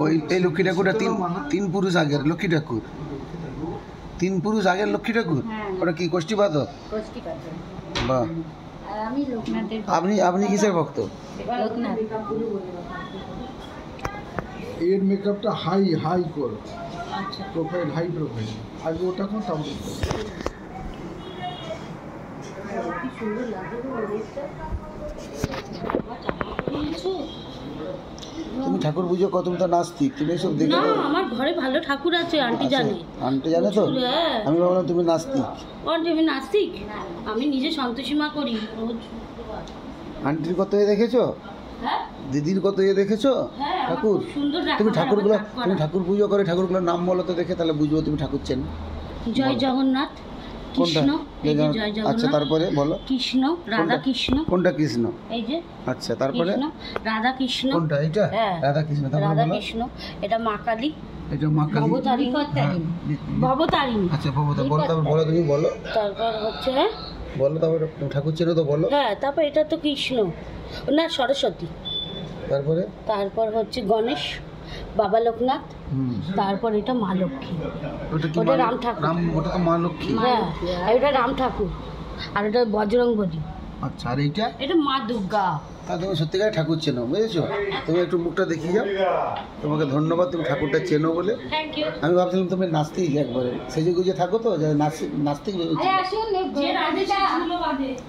ওই এই লক্ষ্মী ঠাকুরটা তিন পুরুষ আগের লক্ষ্মী ঠাকুর, 3 পুরুষ আগের লক্ষ্মী ঠাকুর। ওটা কি কোষ্ঠীপাতক? বাহ। আপনি কিসের ভক্ত? এর মেকআপটা হাই করো, প্রোফাইল হাই প্রোফাইল, আগে ওটা কোন তারপর তুমি ঠাকুর পুজো কত? তুমি তো নাস্তিক, তুমি এসব দেখে না, আমার ঘরে ভালো ঠাকুর আছে, আন্টি জানে। আন্টি জানে তো? আমি ভাবলাম তুমি নাস্তিক। আমি নাস্তিক, আমি নিজে সন্তোষী মা করি রোজ। আন্টির কত দেখেছো? দিদির কত দেখেছো ঠাকুর? তুমি ঠাকুরগুলো, তুমি ঠাকুর পুজো করে ঠাকুরগুলোর নাম বলো তো দেখে, তাহলে বুঝবো তুমি ঠাকুর চেন। জয় জগন্নাথ, কৃষ্ণ, এই যে জয় জগন্নাথ। আচ্ছা, তারপরে বলো। কৃষ্ণ, রাধা কৃষ্ণ। কোনটা কৃষ্ণ? এই যে। আচ্ছা, তারপরে রাধা কৃষ্ণ। কোনটা? এটা রাধা কৃষ্ণ। তারপরে রাধা কৃষ্ণ, এটা মা কালী। এটা মা কালী, ভবতারিণী। আচ্ছা, ভবতারিণী বলো। তারপর বলো, তুমি বলো। তারপর হচ্ছে বলো, তারপরে ঠাকুর চেনো তো বলো। হ্যাঁ, তারপর এটা তো কৃষ্ণ না, সরস্বতী। তারপর হচ্ছে গণেশ, বাবা লোকনাথ। তারপর এটা মা লক্ষ্মী। ওটা রাম ঠাকুর। ওটা তো মা লক্ষ্মী। হ্যাঁ, আর এটা রাম ঠাকুর, আর এটা বজরংবলী। আচ্ছা, আর এটা মা দুর্গা। তা তুমি সত্যিকার ঠাকুর চেনো, বুঝেছো? তুমি একটু মুখটা দেখিয়ে যাও। তোমাকে ধন্যবাদ, তুমি ঠাকুরটা চেনো বলে। আমি ভাবছিলাম তুমি নাস্তিক একবারে, সেজে গুজে থাকো তো, নাস্তিক ভেবেছি।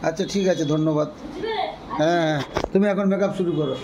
আচ্ছা, ঠিক আছে, ধন্যবাদ। হ্যাঁ, তুমি এখন মেকআপ শুরু করো।